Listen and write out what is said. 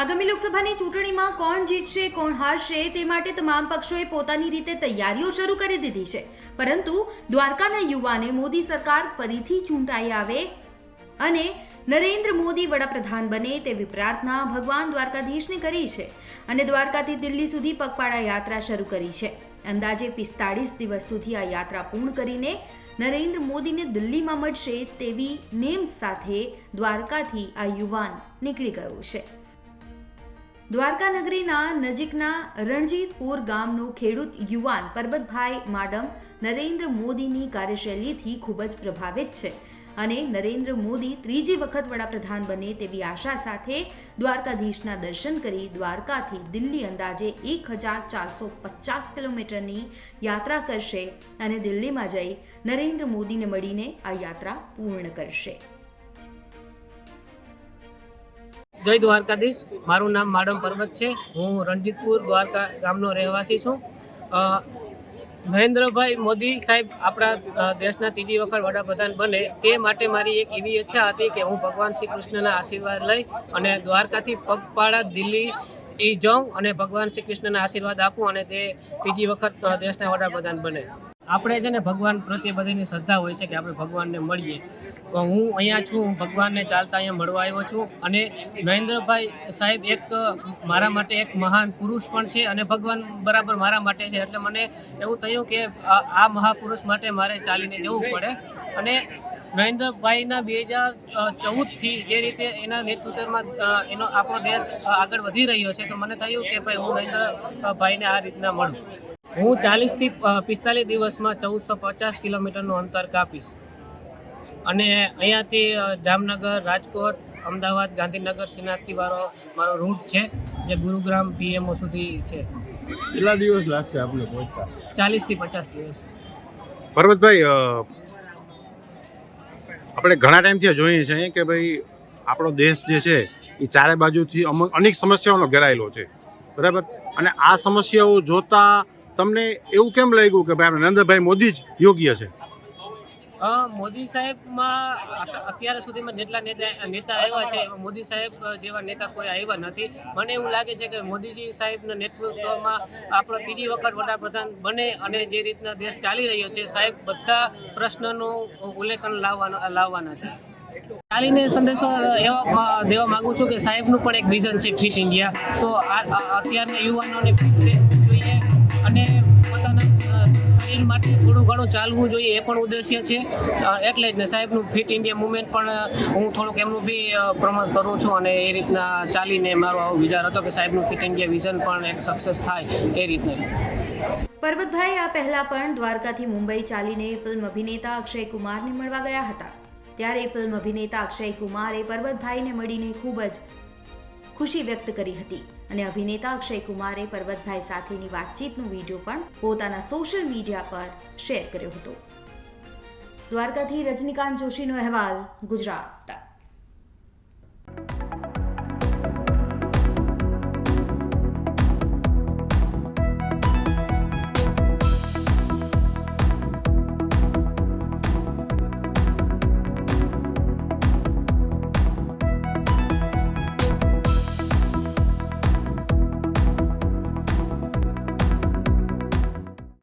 આગામી લોકસભાની ચૂંટણીમાં કોણ જીતશે કોણ હારશે તે માટે તમામ પક્ષોએ પોતાની રીતે તૈયારીઓ શરૂ કરી દીધી છે, પરંતુ દ્વારકાના યુવાને મોદી સરકાર ફરીથી ચૂંટાઈ આવે અને નરેન્દ્ર મોદી વડાપ્રધાન બને તેવી પ્રાર્થના ભગવાન દ્વારકાધીશને કરી છે અને દ્વારકાથી દિલ્હી સુધી પગપાળા યાત્રા શરૂ કરી છે. અંદાજે 45 દિવસ સુધી આ યાત્રા પૂર્ણ કરીને નરેન્દ્ર મોદીને દિલ્હીમાં મળશે તેવી નેમ સાથે દ્વારકાથી આ યુવાન નીકળી ગયો છે. દ્વારકા નગરીના નજીકના રણજીતપુર ગામનો ખેડૂત યુવાન પરબતભાઈ માડમ નરેન્દ્ર મોદીની કાર્યશૈલીથી ખૂબ જ પ્રભાવિત છે અને નરેન્દ્ર મોદી ત્રીજી વખત વડાપ્રધાન બને તેવી આશા સાથે દ્વારકાધીશના દર્શન કરી દ્વારકાથી દિલ્હી અંદાજે 1450 કિલોમીટરની યાત્રા કરશે અને દિલ્હીમાં જઈ નરેન્દ્ર મોદીને મળીને આ યાત્રા પૂર્ણ કરશે. જય દ્વારકાધીશ. મારું નામ માડમ પર્વત છે. હું રણજીતપુર દ્વારકા ગામનો રહેવાસી છું. નરેન્દ્રભાઈ મોદી સાહેબ આપણા દેશના ત્રીજી વખત વડાપ્રધાન બને તે માટે મારી એક એવી ઈચ્છા હતી કે હું ભગવાન શ્રી કૃષ્ણના આશીર્વાદ લઈ અને દ્વારકાથી પગપાળા દિલ્હી જાઉં અને ભગવાન શ્રી કૃષ્ણના આશીર્વાદ આપું અને તે ત્રીજી વખત દેશના વડાપ્રધાન બને. આપણે છે ને ભગવાન પ્રત્યે બધાની શ્રદ્ધા હોય છે કે આપણે ભગવાનને મળીએ. તો હું અહીંયા છું, હું ભગવાનને ચાલતા અહીંયા મળવા આવ્યો છું અને નરેન્દ્રભાઈ સાહેબ એક મારા માટે એક મહાન પુરુષ પણ છે અને ભગવાન બરાબર મારા માટે છે. એટલે મને એવું થયું કે આ મહાપુરુષ માટે મારે ચાલીને જવું પડે અને નરેન્દ્રભાઈના 2014થી જે રીતે એના નેતૃત્વમાં એનો આપણો દેશ આગળ વધી રહ્યો છે તો મને થયું કે ભાઈ હું નરેન્દ્રભાઈને આ રીતના મળું. હું 40થી 45 દિવસમાં 1450 કિલોમીટરનું અંતર કાપીશ અને અહીંયાથી જામનગર, રાજકોટ, અમદાવાદ, ગાંધીનગર, શ્રીનાથથી મારો રૂટ છે જે ગુરુગ્રામ પીએમઓ સુધી છે. કેટલા દિવસ લાગશે આપણે પહોંચતા? 40થી 50 દિવસ. પર્વતભાઈ, આપણે ઘણા ટાઈમથી જોઈએ છીએ કે ભાઈ આપણો દેશ જે છે એ ચારે બાજુથી અનેક સમસ્યાઓનો ઘેરાયેલો છે, બરાબર? અને આ સમસ્યાઓ જોતા તમને એવું કેમ લાગ્યું કે ભાઈ નરેન્દ્રભાઈ મોદી જ યોગ્ય છે? મોદી સાહેબમાં અત્યાર સુધીમાં જેટલા નેતા આવ્યા છે મોદી સાહેબ જેવા નેતા કોઈ આવ્યા નથી. મને એવું લાગે છે કે મોદીજી સાહેબના નેતૃત્વમાં આપણો ત્રીજી વખત વડાપ્રધાન બને અને જે રીતના દેશ ચાલી રહ્યો છે સાહેબ બધા પ્રશ્નનું ઉલ્લેખન લાવવાના છે. ચાલીને સંદેશો એવા દેવા માગું છું કે સાહેબનું પણ એક વિઝન છે ફિટ ઇન્ડિયા. તો અત્યારના યુવાનોને ફિટ રહેવું જોઈએ અને પોતાના શરીર માટે થોડું ઘણું ચાલવું જોઈએ એ પણ ઉદ્દેશ્ય છે. એટલે જ ને સાહેબનું ફિટ ઇન્ડિયા મુવમેન્ટ પણ હું થોડુંક એમનું બી પ્રમોટ કરું છું અને એ રીતના ચાલીને મારો આવો વિચાર હતો કે સાહેબનું ફિટ ઇન્ડિયા વિઝન પણ એક સક્સેસ થાય એ રીતના. પરબતભાઈ આ પહેલા પણ દ્વારકાથી મુંબઈ ચાલીને ફિલ્મ અભિનેતા અક્ષય કુમારને મળવા ગયા હતા. ત્યારે ફિલ્મ અભિનેતા અક્ષય કુમારે પરબતભાઈને મળીને ખૂબ જ ખુશી વ્યક્ત કરી હતી અને અભિનેતા અક્ષય કુમારે પરબતભાઈ સાથેની વાતચીતનો વિડીયો પણ પોતાના સોશિયલ મીડિયા પર શેર કર્યો હતો. દ્વારકાથી રજનીકાંત જોશીનો અહેવાલ, ગુજરાત.